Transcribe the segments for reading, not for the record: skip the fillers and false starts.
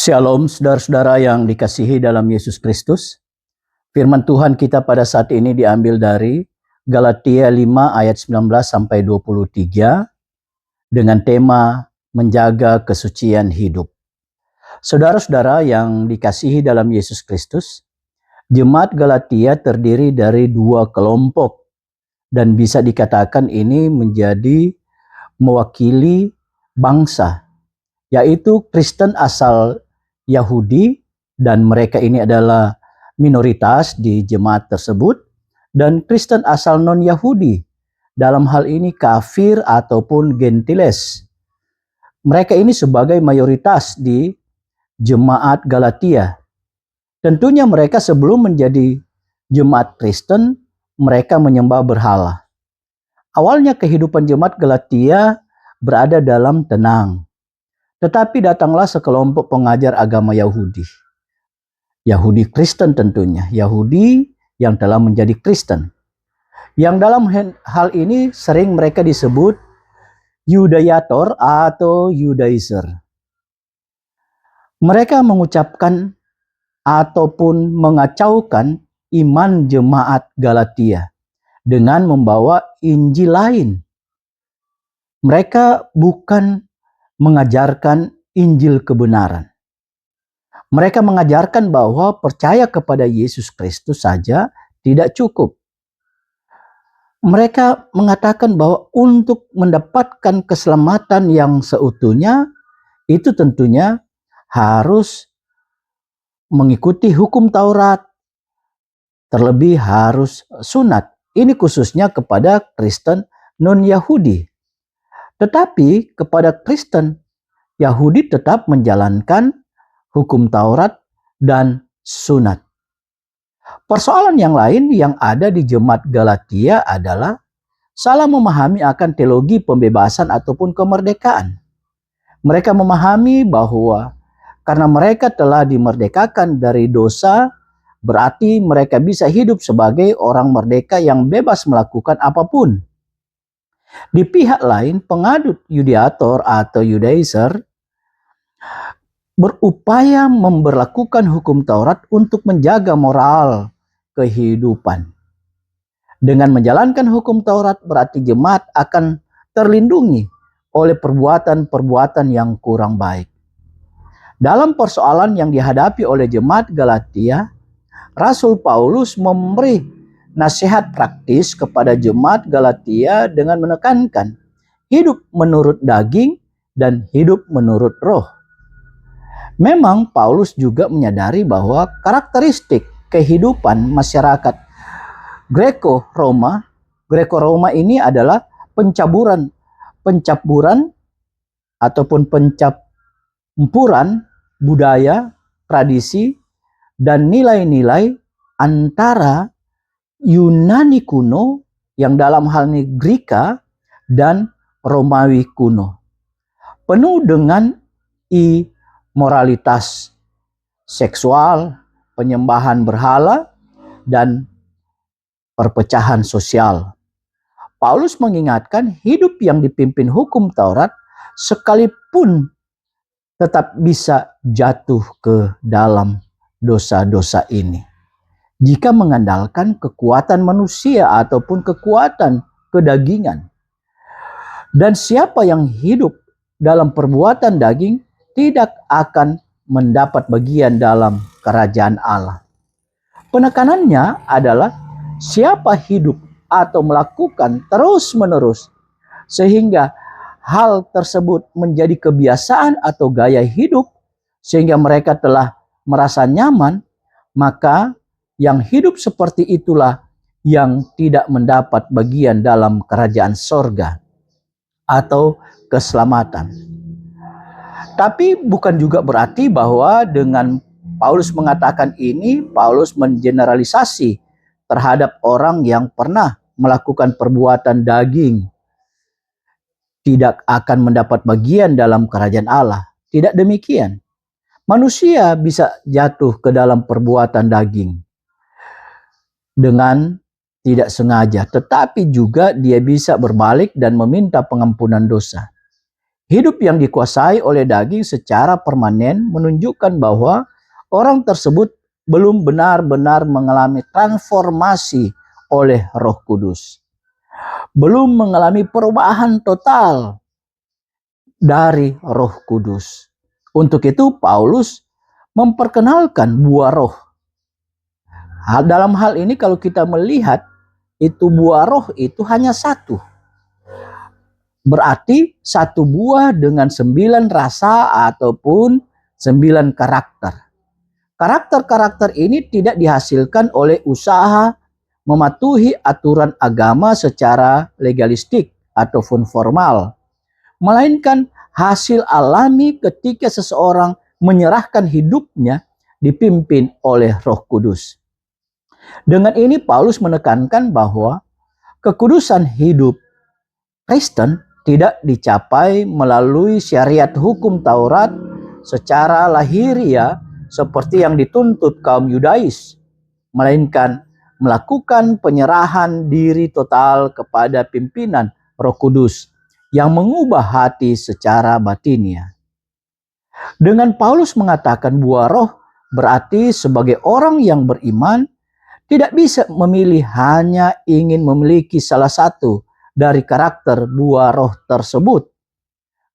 Shalom saudara-saudara yang dikasihi dalam Yesus Kristus. Firman Tuhan kita pada saat ini diambil dari Galatia 5 ayat 19 sampai 23 dengan tema menjaga kesucian hidup. Saudara-saudara yang dikasihi dalam Yesus Kristus, jemaat Galatia terdiri dari dua kelompok dan bisa dikatakan ini menjadi mewakili bangsa, yaitu Kristen asal Yahudi, dan mereka ini adalah minoritas di jemaat tersebut, dan Kristen asal non-Yahudi, dalam hal ini kafir ataupun gentiles. Mereka ini sebagai mayoritas di jemaat Galatia. Tentunya mereka sebelum menjadi jemaat Kristen, mereka menyembah berhala. Awalnya kehidupan jemaat Galatia berada dalam tenang. Tetapi datanglah sekelompok pengajar agama Yahudi. Yahudi Kristen tentunya. Yahudi yang telah menjadi Kristen. Yang dalam hal ini sering mereka disebut Yudayator atau Judaizer. Mereka mengucapkan ataupun mengacaukan iman jemaat Galatia dengan membawa Injil lain. Mereka bukan mengajarkan Injil kebenaran. Mereka mengajarkan bahwa percaya kepada Yesus Kristus saja tidak cukup. Mereka mengatakan bahwa untuk mendapatkan keselamatan yang seutuhnya, itu tentunya harus mengikuti hukum Taurat, terlebih harus sunat. Ini khususnya kepada Kristen non-Yahudi. Tetapi kepada Kristen, Yahudi tetap menjalankan hukum Taurat dan sunat. Persoalan yang lain yang ada di jemaat Galatia adalah salah memahami akan teologi pembebasan ataupun kemerdekaan. Mereka memahami bahwa karena mereka telah dimerdekakan dari dosa, berarti mereka bisa hidup sebagai orang merdeka yang bebas melakukan apapun. Di pihak lain, pengadut Yudayator atau Judaizer berupaya memberlakukan hukum Taurat untuk menjaga moral kehidupan. Dengan menjalankan hukum Taurat berarti jemaat akan terlindungi oleh perbuatan-perbuatan yang kurang baik. Dalam persoalan yang dihadapi oleh jemaat Galatia, Rasul Paulus memberi nasihat praktis kepada jemaat Galatia dengan menekankan hidup menurut daging dan hidup menurut roh. Memang Paulus juga menyadari bahwa karakteristik kehidupan masyarakat Greko-Roma ini adalah pencampuran ataupun pencampuran budaya, tradisi, dan nilai-nilai antara Yunani kuno yang dalam hal ini Greka dan Romawi kuno. Penuh dengan imoralitas seksual, penyembahan berhala, dan perpecahan sosial. Paulus mengingatkan hidup yang dipimpin hukum Taurat sekalipun tetap bisa jatuh ke dalam dosa-dosa ini jika mengandalkan kekuatan manusia ataupun kekuatan kedagingan. Dan siapa yang hidup dalam perbuatan daging tidak akan mendapat bagian dalam kerajaan Allah. Penekanannya adalah siapa hidup atau melakukan terus-menerus sehingga hal tersebut menjadi kebiasaan atau gaya hidup sehingga mereka telah merasa nyaman, maka yang hidup seperti itulah yang tidak mendapat bagian dalam kerajaan sorga atau keselamatan. Tapi bukan juga berarti bahwa dengan Paulus mengatakan ini, Paulus mengeneralisasi terhadap orang yang pernah melakukan perbuatan daging tidak akan mendapat bagian dalam kerajaan Allah. Tidak demikian. Manusia bisa jatuh ke dalam perbuatan daging dengan tidak sengaja, tetapi juga dia bisa berbalik dan meminta pengampunan dosa. Hidup yang dikuasai oleh daging secara permanen menunjukkan bahwa orang tersebut belum benar-benar mengalami transformasi oleh Roh Kudus. Belum mengalami perubahan total dari Roh Kudus. Untuk itu Paulus memperkenalkan buah roh. Dalam hal ini kalau kita melihat itu buah roh itu hanya satu. Berarti satu buah dengan 9 rasa ataupun 9 karakter. Karakter-karakter ini tidak dihasilkan oleh usaha mematuhi aturan agama secara legalistik ataupun formal, melainkan hasil alami ketika seseorang menyerahkan hidupnya dipimpin oleh Roh Kudus. Dengan ini Paulus menekankan bahwa kekudusan hidup Kristen tidak dicapai melalui syariat hukum Taurat secara lahiriah seperti yang dituntut kaum Yudais, melainkan melakukan penyerahan diri total kepada pimpinan Roh Kudus yang mengubah hati secara batinnya. Dengan Paulus mengatakan buah roh berarti sebagai orang yang beriman tidak bisa memilih hanya ingin memiliki salah satu dari karakter buah roh tersebut.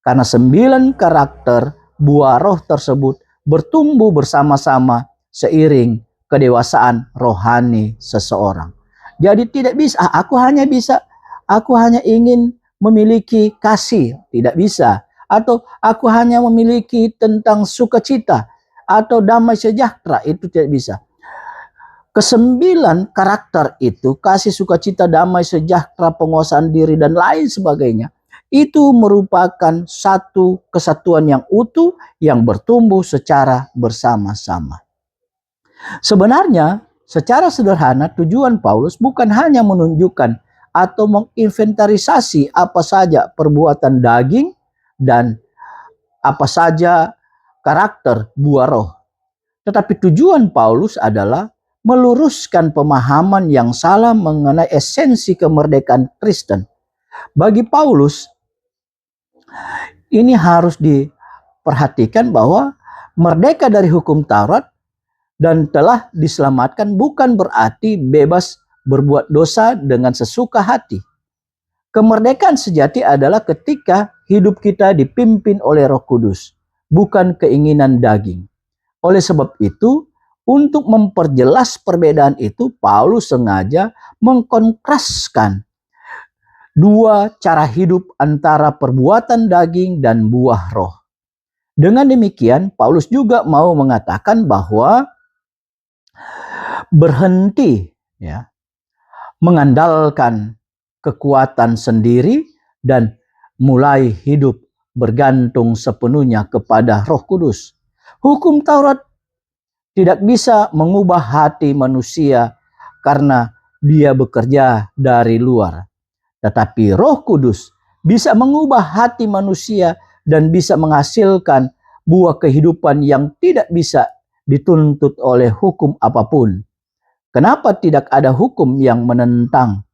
Karena 9 karakter buah roh tersebut bertumbuh bersama-sama seiring kedewasaan rohani seseorang. Jadi tidak bisa, aku hanya ingin memiliki kasih, tidak bisa. Atau aku hanya memiliki tentang sukacita atau damai sejahtera, itu tidak bisa. Kesembilan karakter itu, kasih, sukacita, damai sejahtera, penguasaan diri, dan lain sebagainya, itu merupakan satu kesatuan yang utuh yang bertumbuh secara bersama-sama. Sebenarnya, secara sederhana tujuan Paulus bukan hanya menunjukkan atau menginventarisasi apa saja perbuatan daging dan apa saja karakter buah roh. Tetapi tujuan Paulus adalah meluruskan pemahaman yang salah mengenai esensi kemerdekaan Kristen. Bagi Paulus, ini harus diperhatikan bahwa merdeka dari hukum Taurat dan telah diselamatkan bukan berarti bebas berbuat dosa dengan sesuka hati. Kemerdekaan sejati adalah ketika hidup kita dipimpin oleh Roh Kudus, bukan keinginan daging. Oleh sebab itu, untuk memperjelas perbedaan itu, Paulus sengaja mengkontraskan dua cara hidup antara perbuatan daging dan buah roh. Dengan demikian, Paulus juga mau mengatakan bahwa berhenti mengandalkan kekuatan sendiri dan mulai hidup bergantung sepenuhnya kepada Roh Kudus. Hukum Taurat tidak bisa mengubah hati manusia karena dia bekerja dari luar. Tetapi Roh Kudus bisa mengubah hati manusia dan bisa menghasilkan buah kehidupan yang tidak bisa dituntut oleh hukum apapun. Kenapa tidak ada hukum yang menentang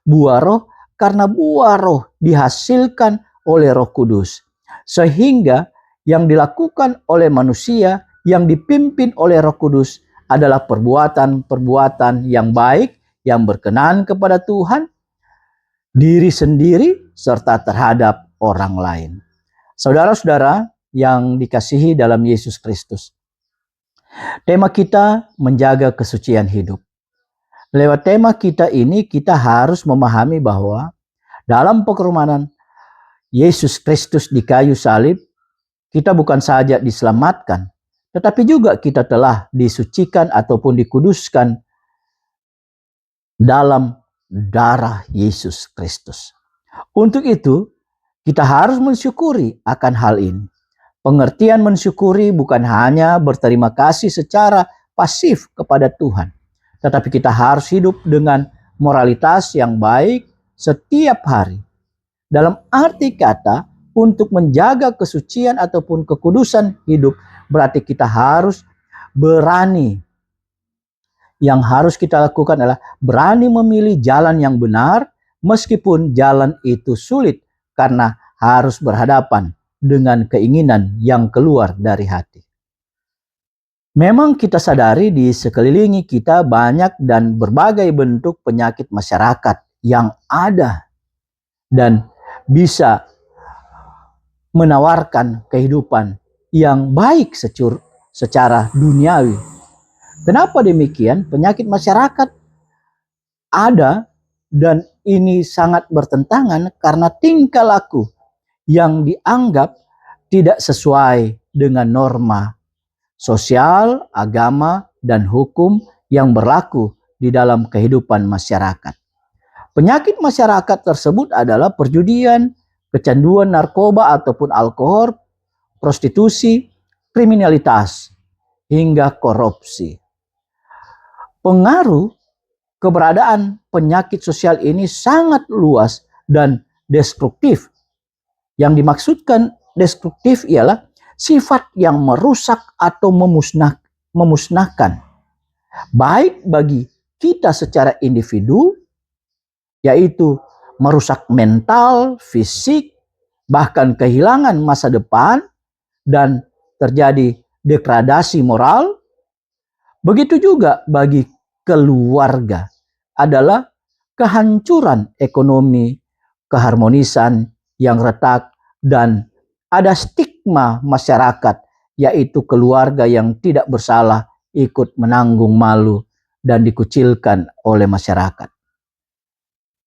buah roh? Karena buah roh dihasilkan oleh Roh Kudus. Sehingga yang dilakukan oleh manusia yang dipimpin oleh Roh Kudus adalah perbuatan-perbuatan yang baik, yang berkenan kepada Tuhan, diri sendiri, serta terhadap orang lain. Saudara-saudara yang dikasihi dalam Yesus Kristus, tema kita menjaga kesucian hidup. Lewat tema kita ini, kita harus memahami bahwa dalam pekerumunan Yesus Kristus di kayu salib, kita bukan saja diselamatkan, tetapi juga kita telah disucikan ataupun dikuduskan dalam darah Yesus Kristus. Untuk itu, kita harus mensyukuri akan hal ini. Pengertian mensyukuri bukan hanya berterima kasih secara pasif kepada Tuhan, tetapi kita harus hidup dengan moralitas yang baik setiap hari. Dalam arti kata, untuk menjaga kesucian ataupun kekudusan hidup, berarti kita harus berani. Yang harus kita lakukan adalah berani memilih jalan yang benar, meskipun jalan itu sulit karena harus berhadapan dengan keinginan yang keluar dari hati. Memang kita sadari di sekeliling kita banyak dan berbagai bentuk penyakit masyarakat yang ada dan bisa menawarkan kehidupan yang baik secara duniawi. Kenapa demikian? Penyakit masyarakat ada dan ini sangat bertentangan karena tingkah laku yang dianggap tidak sesuai dengan norma sosial, agama, dan hukum yang berlaku di dalam kehidupan masyarakat. Penyakit masyarakat tersebut adalah perjudian, kecanduan narkoba ataupun alkohol, prostitusi, kriminalitas, hingga korupsi. Pengaruh keberadaan penyakit sosial ini sangat luas dan destruktif. Yang dimaksudkan destruktif ialah sifat yang merusak atau memusnahkan, baik bagi kita secara individu, yaitu merusak mental, fisik, bahkan kehilangan masa depan, dan terjadi degradasi moral. Begitu juga bagi keluarga, adalah kehancuran ekonomi, keharmonisan yang retak, dan ada stigma masyarakat, yaitu keluarga yang tidak bersalah ikut menanggung malu dan dikucilkan oleh masyarakat.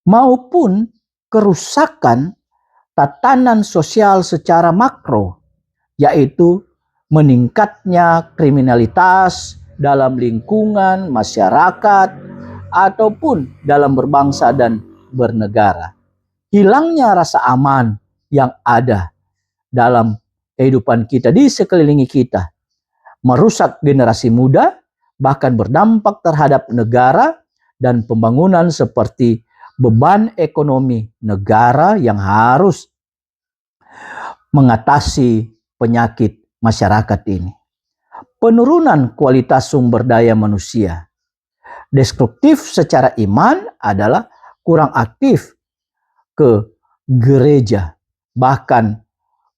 Maupun kerusakan tatanan sosial secara makro, yaitu meningkatnya kriminalitas dalam lingkungan masyarakat ataupun dalam berbangsa dan bernegara. Hilangnya rasa aman yang ada dalam kehidupan kita di sekeliling kita, merusak generasi muda, bahkan berdampak terhadap negara dan pembangunan seperti beban ekonomi negara yang harus mengatasi penyakit masyarakat ini. Penurunan kualitas sumber daya manusia. Destruktif secara iman adalah kurang aktif ke gereja, bahkan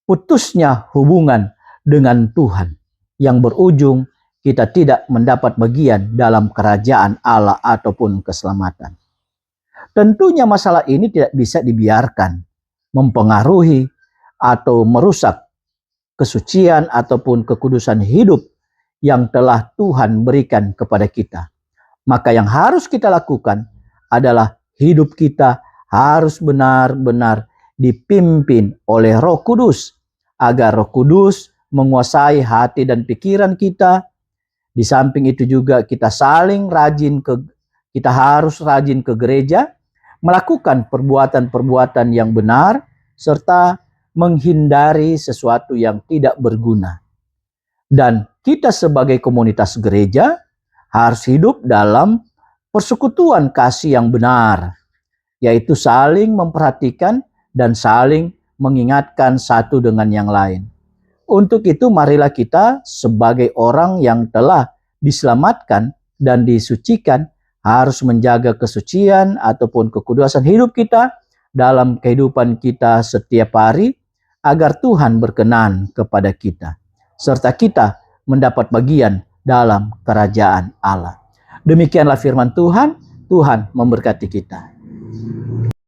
putusnya hubungan dengan Tuhan yang berujung kita tidak mendapat bagian dalam kerajaan Allah ataupun keselamatan. Tentunya masalah ini tidak bisa dibiarkan mempengaruhi atau merusak kesucian ataupun kekudusan hidup yang telah Tuhan berikan kepada kita. Maka yang harus kita lakukan adalah hidup kita harus benar-benar dipimpin oleh Roh Kudus, agar Roh Kudus menguasai hati dan pikiran kita. Di samping itu juga kita harus rajin ke gereja, melakukan perbuatan-perbuatan yang benar, serta menghindari sesuatu yang tidak berguna. Dan kita sebagai komunitas gereja harus hidup dalam persekutuan kasih yang benar, yaitu saling memperhatikan dan saling mengingatkan satu dengan yang lain. Untuk itu marilah kita sebagai orang yang telah diselamatkan dan disucikan harus menjaga kesucian ataupun kekudusan hidup kita dalam kehidupan kita setiap hari, agar Tuhan berkenan kepada kita, serta kita mendapat bagian dalam kerajaan Allah. Demikianlah firman Tuhan. Tuhan memberkati kita.